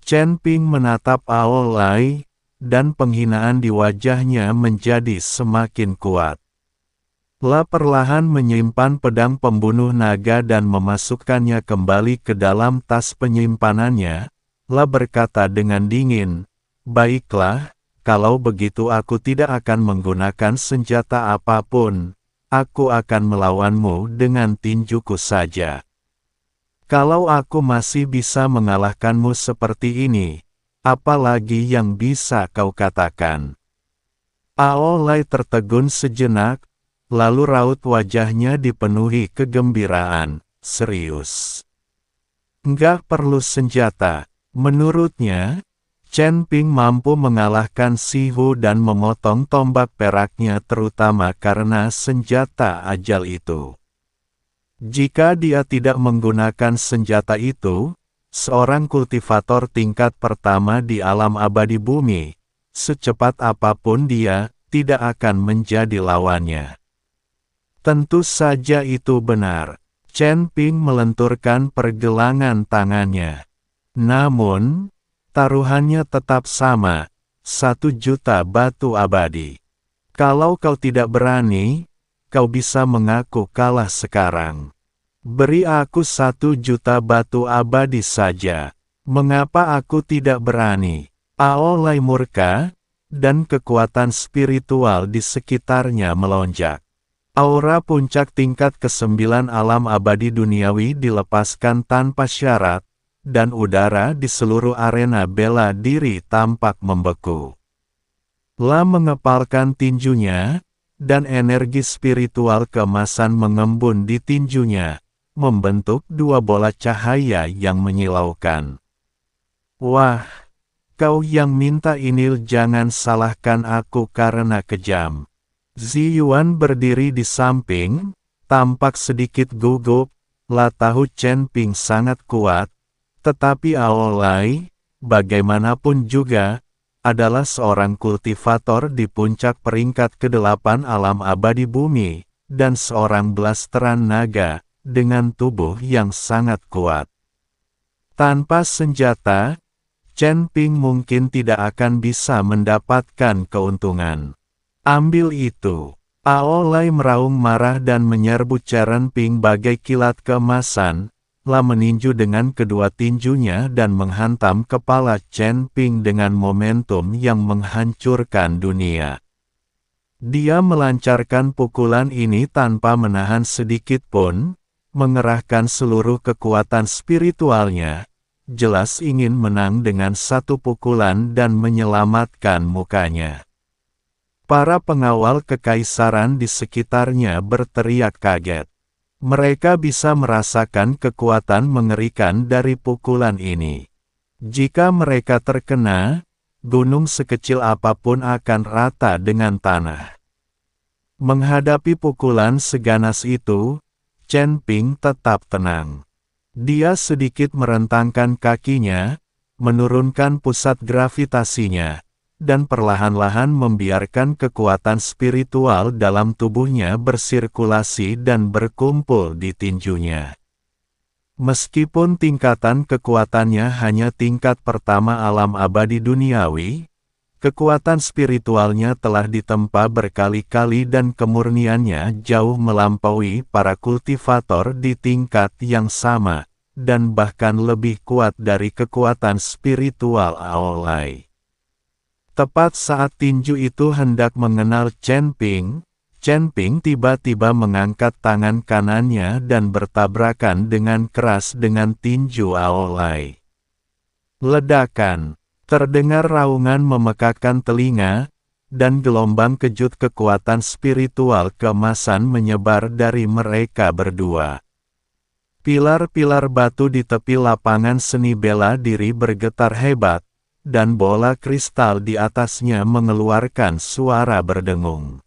Chen Ping menatap Aolai, dan penghinaan di wajahnya menjadi semakin kuat. La perlahan menyimpan pedang pembunuh naga dan memasukkannya kembali ke dalam tas penyimpanannya. La berkata dengan dingin, "Baiklah, kalau begitu aku tidak akan menggunakan senjata apapun. Aku akan melawanmu dengan tinjuku saja. Kalau aku masih bisa mengalahkanmu seperti ini, apalagi yang bisa kau katakan?" Aolai tertegun sejenak, lalu raut wajahnya dipenuhi kegembiraan. Serius? Nggak perlu senjata. Menurutnya, Chen Ping mampu mengalahkan Si Hu dan memotong tombak peraknya terutama karena senjata ajal itu. Jika dia tidak menggunakan senjata itu, seorang kultivator tingkat pertama di alam abadi bumi, secepat apapun dia, tidak akan menjadi lawannya. Tentu saja itu benar. Chen Ping melenturkan pergelangan tangannya. Namun, taruhannya tetap sama, 1.000.000 batu abadi. Kalau kau tidak berani, kau bisa mengaku kalah sekarang. Beri aku 1.000.000 batu abadi saja. Mengapa aku tidak berani? Aolai murka, dan kekuatan spiritual di sekitarnya melonjak. Aura puncak tingkat ke-9 alam abadi duniawi dilepaskan tanpa syarat, dan udara di seluruh arena bela diri tampak membeku. La mengepalkan tinjunya, dan energi spiritual keemasan mengembun di tinjunya, membentuk dua bola cahaya yang menyilaukan. Wah, kau yang minta ini jangan salahkan aku karena kejam. Ziyuan berdiri di samping, tampak sedikit gugup. La tahu Chen Ping sangat kuat, tetapi Aolai, bagaimanapun juga, adalah seorang kultivator di puncak peringkat ke-8 alam abadi bumi, dan seorang blasteran naga, dengan tubuh yang sangat kuat. Tanpa senjata, Chen Ping mungkin tidak akan bisa mendapatkan keuntungan. Ambil itu. Aolai meraung marah dan menyerbu Chen Ping bagai kilat keemasan. La meninju dengan kedua tinjunya dan menghantam kepala Chen Ping dengan momentum yang menghancurkan dunia. Dia melancarkan pukulan ini tanpa menahan sedikit pun, mengerahkan seluruh kekuatan spiritualnya, jelas ingin menang dengan satu pukulan dan menyelamatkan mukanya. Para pengawal kekaisaran di sekitarnya berteriak kaget. Mereka bisa merasakan kekuatan mengerikan dari pukulan ini. Jika mereka terkena, gunung sekecil apapun akan rata dengan tanah. Menghadapi pukulan seganas itu, Chen Ping tetap tenang. Dia sedikit merentangkan kakinya, menurunkan pusat gravitasinya, dan perlahan-lahan membiarkan kekuatan spiritual dalam tubuhnya bersirkulasi dan berkumpul di tinjunya. Meskipun tingkatan kekuatannya hanya tingkat pertama alam abadi duniawi, kekuatan spiritualnya telah ditempa berkali-kali dan kemurniannya jauh melampaui para kultivator di tingkat yang sama, dan bahkan lebih kuat dari kekuatan spiritual Aolai. Tepat saat tinju itu hendak mengenal Chen Ping tiba-tiba mengangkat tangan kanannya dan bertabrakan dengan keras dengan tinju Aolai. Ledakan, terdengar raungan memekakkan telinga, dan gelombang kejut kekuatan spiritual keemasan menyebar dari mereka berdua. Pilar-pilar batu di tepi lapangan seni bela diri bergetar hebat, dan bola kristal di atasnya mengeluarkan suara berdengung.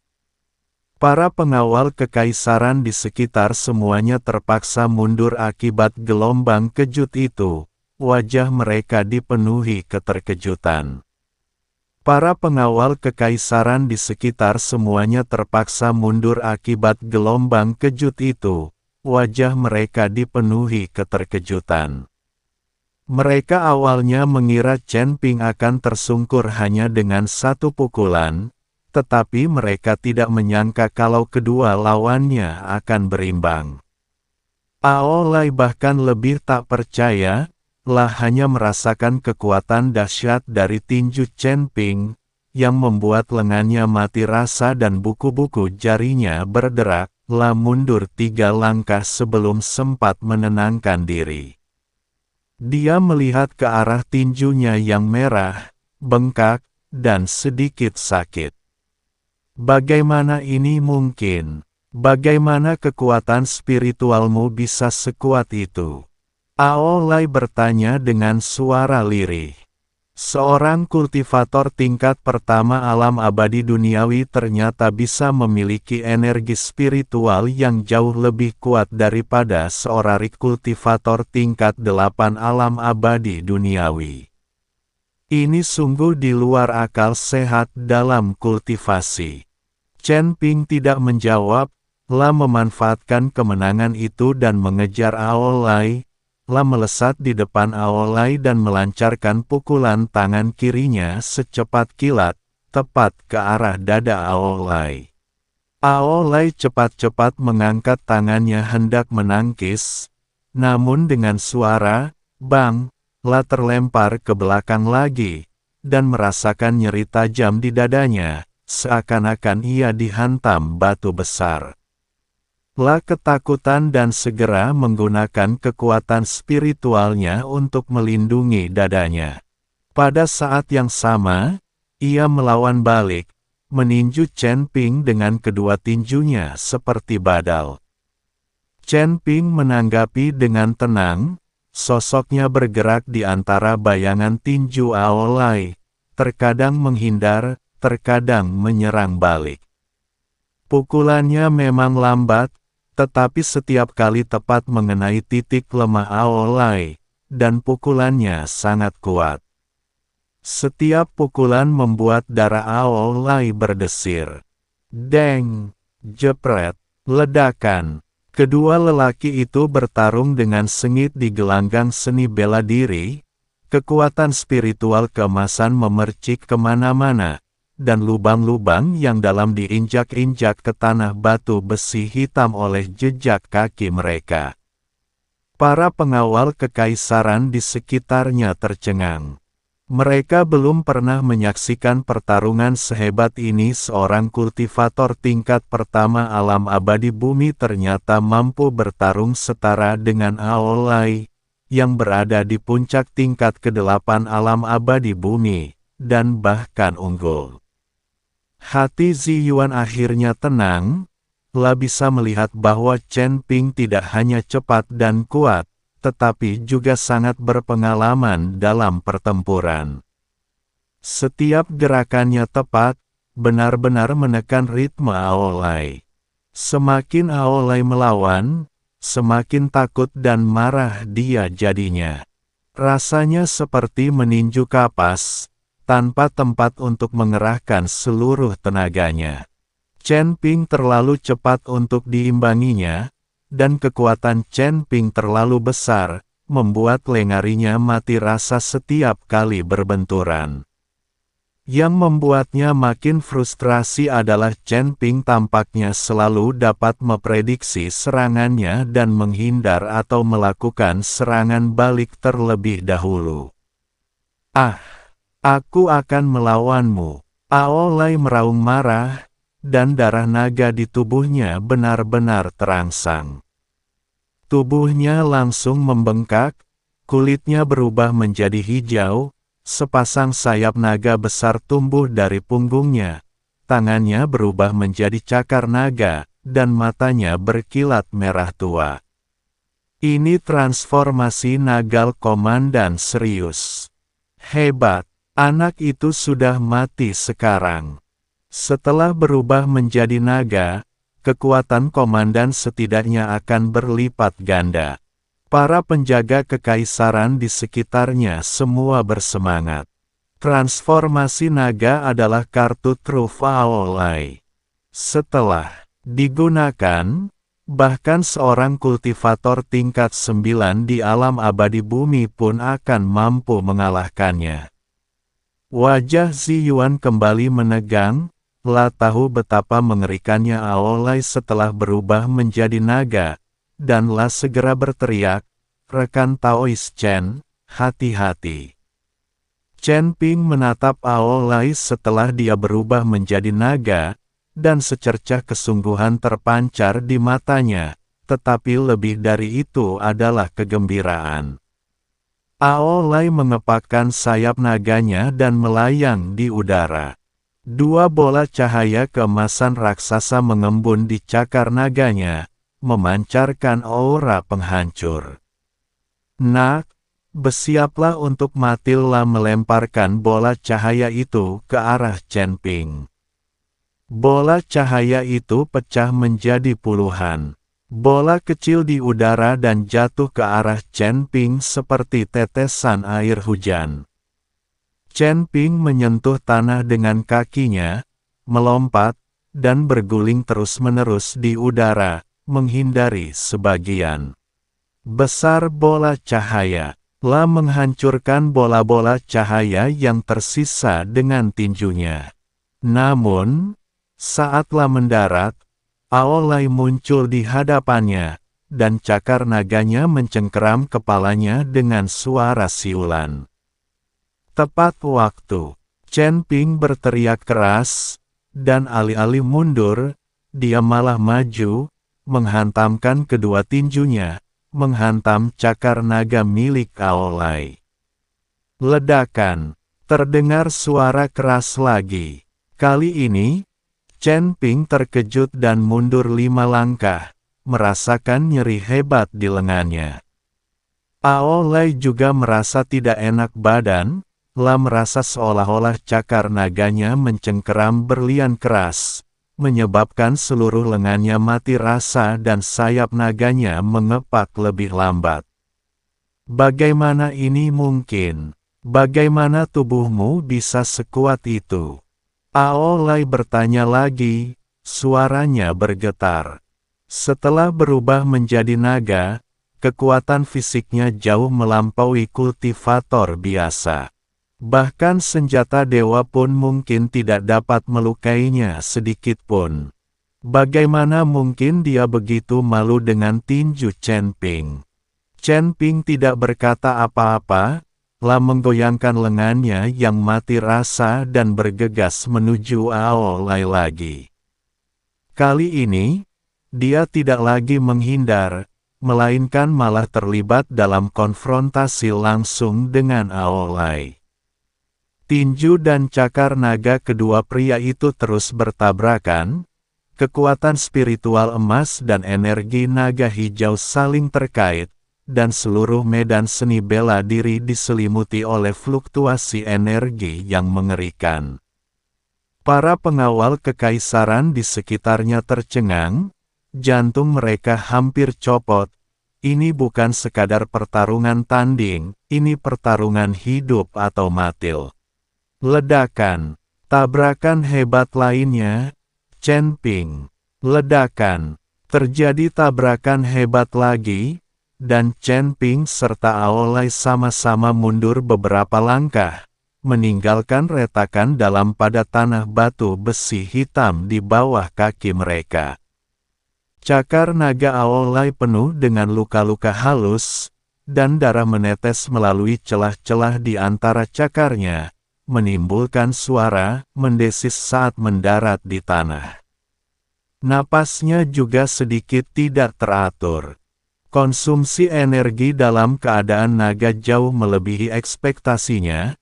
Para pengawal kekaisaran di sekitar semuanya terpaksa mundur akibat gelombang kejut itu, wajah mereka dipenuhi keterkejutan. Para pengawal kekaisaran di sekitar semuanya terpaksa mundur akibat gelombang kejut itu, wajah mereka dipenuhi keterkejutan. Mereka awalnya mengira Chen Ping akan tersungkur hanya dengan satu pukulan, tetapi mereka tidak menyangka kalau kedua lawannya akan berimbang. Aolai bahkan lebih tak percaya, hanya merasakan kekuatan dahsyat dari tinju Chen Ping, yang membuat lengannya mati rasa dan buku-buku jarinya berderak, mundur 3 langkah sebelum sempat menenangkan diri. Dia melihat ke arah tinjunya yang merah, bengkak, dan sedikit sakit. Bagaimana ini mungkin? Bagaimana kekuatan spiritualmu bisa sekuat itu? Aolai bertanya dengan suara lirih. Seorang kultivator tingkat pertama alam abadi duniawi ternyata bisa memiliki energi spiritual yang jauh lebih kuat daripada seorang kultivator tingkat 8 alam abadi duniawi. Ini sungguh di luar akal sehat dalam kultivasi. Chen Ping tidak menjawab, memanfaatkan kemenangan itu dan mengejar Aolai, melesat di depan Aolai dan melancarkan pukulan tangan kirinya secepat kilat, tepat ke arah dada Aolai. Aolai cepat-cepat mengangkat tangannya hendak menangkis, namun dengan suara, bang, terlempar ke belakang lagi, dan merasakan nyeri tajam di dadanya, seakan-akan ia dihantam batu besar. Ketakutan dan segera menggunakan kekuatan spiritualnya untuk melindungi dadanya. Pada saat yang sama, ia melawan balik, meninju Chen Ping dengan kedua tinjunya seperti badal. Chen Ping menanggapi dengan tenang, sosoknya bergerak di antara bayangan tinju Aolai, terkadang menghindar, terkadang menyerang balik. Pukulannya memang lambat, tetapi setiap kali tepat mengenai titik lemah Aolai, dan pukulannya sangat kuat. Setiap pukulan membuat darah Aolai berdesir. Deng! Jepret! Ledakan! Kedua lelaki itu bertarung dengan sengit di gelanggang seni bela diri, kekuatan spiritual keemasan memercik kemana-mana, dan lubang-lubang yang dalam diinjak-injak ke tanah batu besi hitam oleh jejak kaki mereka. Para pengawal kekaisaran di sekitarnya tercengang. Mereka belum pernah menyaksikan pertarungan sehebat ini. Seorang kultivator tingkat pertama alam abadi bumi ternyata mampu bertarung setara dengan Aolai, yang berada di puncak tingkat ke-8 alam abadi bumi, dan bahkan unggul. Hati Ziyuan akhirnya tenang, bisa melihat bahwa Chen Ping tidak hanya cepat dan kuat, tetapi juga sangat berpengalaman dalam pertempuran. Setiap gerakannya tepat, benar-benar menekan ritme Aolai. Semakin Aolai melawan, semakin takut dan marah dia jadinya. Rasanya seperti meninju kapas, tanpa tempat untuk mengerahkan seluruh tenaganya. Chen Ping terlalu cepat untuk diimbanginya, dan kekuatan Chen Ping terlalu besar, membuat lengarinya mati rasa setiap kali berbenturan. Yang membuatnya makin frustrasi adalah Chen Ping tampaknya selalu dapat memprediksi serangannya dan menghindar atau melakukan serangan balik terlebih dahulu. Aku akan melawanmu. Aolai meraung marah, dan darah naga di tubuhnya benar-benar terangsang. Tubuhnya langsung membengkak, kulitnya berubah menjadi hijau, sepasang sayap naga besar tumbuh dari punggungnya, tangannya berubah menjadi cakar naga, dan matanya berkilat merah tua. Ini transformasi Nagal Komandan serius. Hebat! Anak itu sudah mati sekarang. Setelah berubah menjadi naga, kekuatan komandan setidaknya akan berlipat ganda. Para penjaga kekaisaran di sekitarnya semua bersemangat. Transformasi naga adalah kartu truf Aolai. Setelah digunakan, Bahkan seorang kultivator tingkat 9 di alam abadi bumi pun akan mampu mengalahkannya. Wajah Ziyuan kembali menegang, La tahu betapa mengerikannya Aolai setelah berubah menjadi naga, dan La segera berteriak, "Rekan Taois Chen, hati-hati." Chen Ping menatap Aolai setelah dia berubah menjadi naga, dan secercah kesungguhan terpancar di matanya, tetapi lebih dari itu adalah kegembiraan. Aolai mengepakkan sayap naganya dan melayang di udara. Dua bola cahaya keemasan raksasa mengembun di cakar naganya, memancarkan aura penghancur. "Nak, bersiaplah untuk mati." La melemparkan bola cahaya itu ke arah Chen Ping. Bola cahaya itu pecah menjadi puluhan bola kecil di udara dan jatuh ke arah Chen Ping seperti tetesan air hujan. Chen Ping menyentuh tanah dengan kakinya, melompat, dan berguling terus-menerus di udara, menghindari sebagian besar bola cahaya. La menghancurkan bola-bola cahaya yang tersisa dengan tinjunya. Namun, saat La mendarat, Aolai muncul di hadapannya, dan cakar naganya mencengkeram kepalanya dengan suara siulan. Tepat waktu, Chen Ping berteriak keras, dan alih-alih mundur, dia malah maju, menghantamkan kedua tinjunya, menghantam cakar naga milik Aolai. Ledakan, terdengar suara keras lagi. Kali ini, Chen Ping terkejut dan mundur 5 langkah, merasakan nyeri hebat di lengannya. Aolai juga merasa tidak enak badan. La merasa seolah-olah cakar naganya mencengkeram berlian keras, menyebabkan seluruh lengannya mati rasa dan sayap naganya mengepak lebih lambat. "Bagaimana ini mungkin? Bagaimana tubuhmu bisa sekuat itu?" Aolai bertanya lagi, suaranya bergetar. Setelah berubah menjadi naga, kekuatan fisiknya jauh melampaui kultivator biasa. Bahkan senjata dewa pun mungkin tidak dapat melukainya sedikit pun. Bagaimana mungkin dia begitu malu dengan tinju Chen Ping? Chen Ping tidak berkata apa-apa, La menggoyangkan lengannya yang mati rasa dan bergegas menuju Aolai lagi. Kali ini, dia tidak lagi menghindar, melainkan malah terlibat dalam konfrontasi langsung dengan Aolai. Tinju dan cakar naga kedua pria itu terus bertabrakan, kekuatan spiritual emas dan energi naga hijau saling terkait, dan seluruh medan seni bela diri diselimuti oleh fluktuasi energi yang mengerikan. Para pengawal kekaisaran di sekitarnya tercengang, jantung mereka hampir copot. Ini bukan sekadar pertarungan tanding, ini pertarungan hidup atau mati. Ledakan, tabrakan hebat lainnya, Chen Ping. Ledakan, terjadi tabrakan hebat lagi, dan Chen Ping serta Aolai sama-sama mundur beberapa langkah, meninggalkan retakan dalam pada tanah batu besi hitam di bawah kaki mereka. Cakar naga Aolai penuh dengan luka-luka halus, dan darah menetes melalui celah-celah di antara cakarnya, menimbulkan suara mendesis saat mendarat di tanah. Napasnya juga sedikit tidak teratur. Konsumsi energi dalam keadaan naga jauh melebihi ekspektasinya,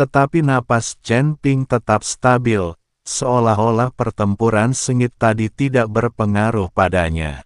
tetapi napas Chen Ping tetap stabil, seolah-olah pertempuran sengit tadi tidak berpengaruh padanya.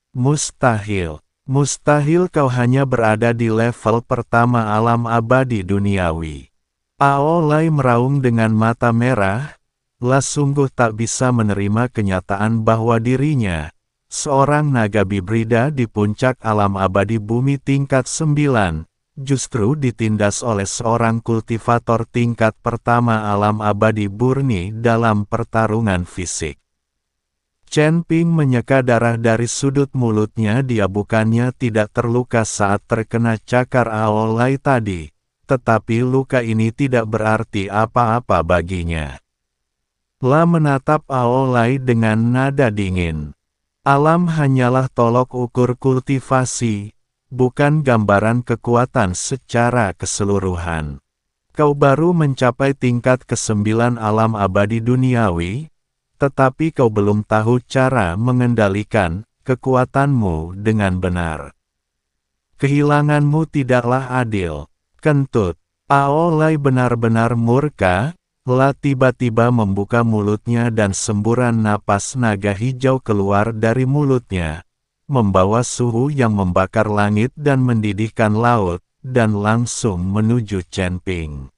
"Mustahil, mustahil kau hanya berada di level pertama alam abadi duniawi." Aolai meraung dengan mata merah. La sungguh tak bisa menerima kenyataan bahwa dirinya, seorang naga bibrida di puncak alam abadi bumi tingkat 9, justru ditindas oleh seorang kultivator tingkat pertama alam abadi murni dalam pertarungan fisik. Chen Ping menyeka darah dari sudut mulutnya. Dia bukannya tidak terluka saat terkena cakar Aolai tadi, tetapi luka ini tidak berarti apa-apa baginya. La menatap Aolai dengan nada dingin. Alam hanyalah tolok ukur kultivasi, bukan gambaran kekuatan secara keseluruhan. Kau baru mencapai tingkat ke-9 alam abadi duniawi, tetapi kau belum tahu cara mengendalikan kekuatanmu dengan benar. Kehilanganmu tidaklah adil. Kentut. Aolai benar-benar murka. La tiba-tiba membuka mulutnya dan semburan napas naga hijau keluar dari mulutnya, membawa suhu yang membakar langit dan mendidihkan laut, dan langsung menuju Chen Ping.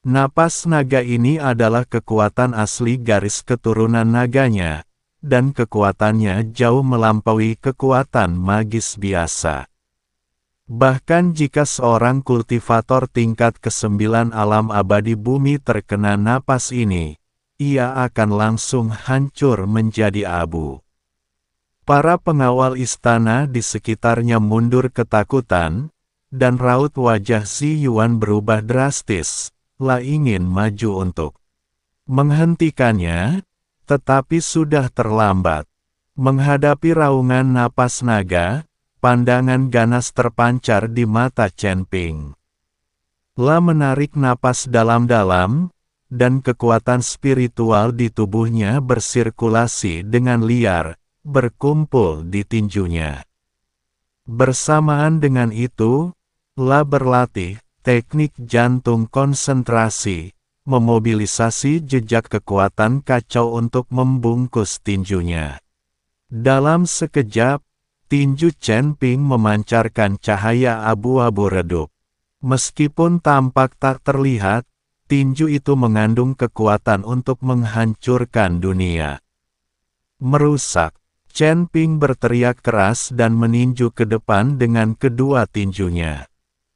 Napas naga ini adalah kekuatan asli garis keturunan naganya, dan kekuatannya jauh melampaui kekuatan magis biasa. Bahkan jika seorang kultivator tingkat ke-9 alam abadi bumi terkena napas ini, ia akan langsung hancur menjadi abu. Para pengawal istana di sekitarnya mundur ketakutan, dan raut wajah Zi Yuan berubah drastis. La ingin maju untuk menghentikannya, tetapi sudah terlambat. Menghadapi raungan napas naga, pandangan ganas terpancar di mata Chen Ping. La menarik napas dalam-dalam, dan kekuatan spiritual di tubuhnya bersirkulasi dengan liar, berkumpul di tinjunya. Bersamaan dengan itu, La berlatih teknik jantung konsentrasi, memobilisasi jejak kekuatan kacau untuk membungkus tinjunya. Dalam sekejap, tinju Chen Ping memancarkan cahaya abu-abu redup. Meskipun tampak tak terlihat, tinju itu mengandung kekuatan untuk menghancurkan dunia. Merusak. Chen Ping berteriak keras dan meninju ke depan dengan kedua tinjunya.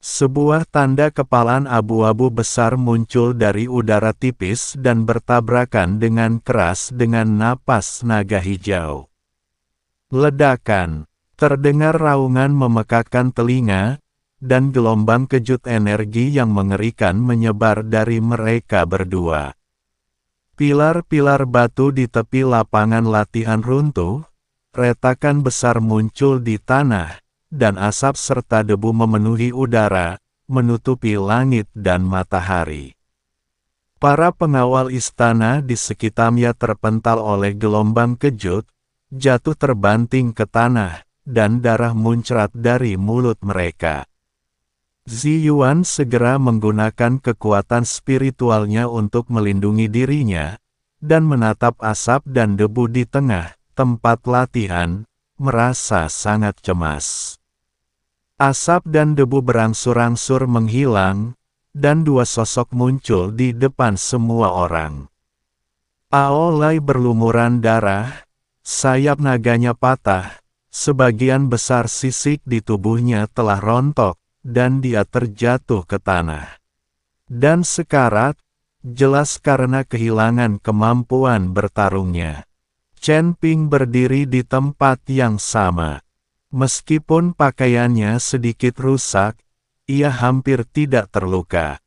Sebuah tanda kepalan abu-abu besar muncul dari udara tipis dan bertabrakan dengan keras dengan napas naga hijau. Ledakan. Terdengar raungan memekakkan telinga, dan gelombang kejut energi yang mengerikan menyebar dari mereka berdua. Pilar-pilar batu di tepi lapangan latihan runtuh, retakan besar muncul di tanah, dan asap serta debu memenuhi udara, menutupi langit dan matahari. Para pengawal istana di sekitarnya terpental oleh gelombang kejut, jatuh terbanting ke tanah, dan darah muncrat dari mulut mereka. Zi Yuan segera menggunakan kekuatan spiritualnya untuk melindungi dirinya, dan menatap asap dan debu di tengah tempat latihan, merasa sangat cemas. Asap dan debu berangsur-angsur menghilang, dan dua sosok muncul di depan semua orang. Aolai berlumuran darah, sayap naganya patah, sebagian besar sisik di tubuhnya telah rontok, dan dia terjatuh ke tanah. Dan sekarat, jelas karena kehilangan kemampuan bertarungnya. Chen Ping berdiri di tempat yang sama. Meskipun pakaiannya sedikit rusak, ia hampir tidak terluka.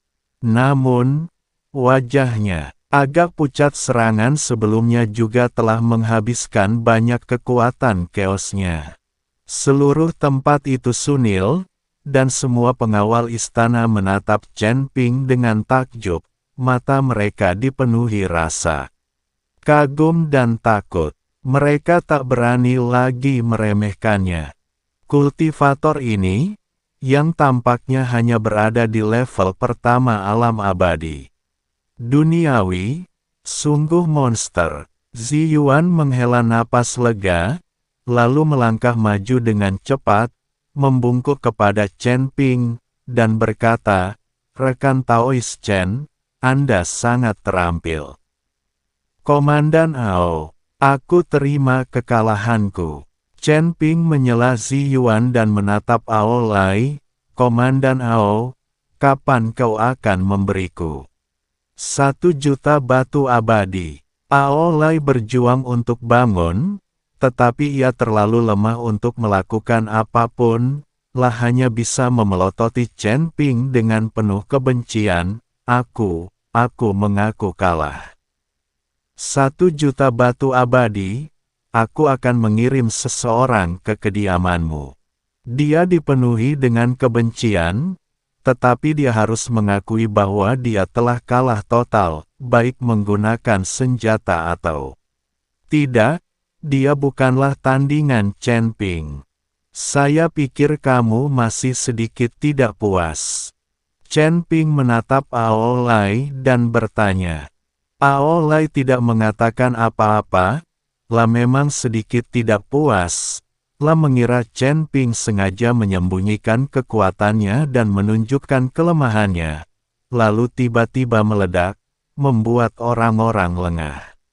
Namun, wajahnya agak pucat. Serangan sebelumnya juga telah menghabiskan banyak kekuatan chaosnya. Seluruh tempat itu sunil, dan semua pengawal istana menatap Chen Ping dengan takjub. Mata mereka dipenuhi rasa kagum dan takut. Mereka tak berani lagi meremehkannya. Kultivator ini, yang tampaknya hanya berada di level pertama alam abadi duniawi, sungguh monster. Zi Yuan menghela napas lega, lalu melangkah maju dengan cepat, membungkuk kepada Chen Ping, dan berkata, "Rekan Taois Chen, Anda sangat terampil." "Komandan Ao, aku terima kekalahanku." Chen Ping menyela Zi Yuan dan menatap Aolai. "Komandan Ao, kapan kau akan memberiku 1 juta batu abadi?" Ao Lai berjuang untuk bangun, tetapi ia terlalu lemah untuk melakukan apapun, lah hanya bisa memelototi Chen Ping dengan penuh kebencian. Aku mengaku kalah. 1 juta batu abadi, aku akan mengirim seseorang ke kediamanmu. Dia dipenuhi dengan kebencian, tetapi dia harus mengakui bahwa dia telah kalah total, baik menggunakan senjata atau tidak. Dia bukanlah tandingan Chen Ping. Saya pikir kamu masih sedikit tidak puas. Chen Ping menatap Ao Lai dan bertanya. Ao Lai tidak mengatakan apa-apa, lah memang sedikit tidak puas, lah mengira Chen Ping sengaja menyembunyikan kekuatannya dan menunjukkan kelemahannya, lalu tiba-tiba meledak, membuat orang-orang lengah.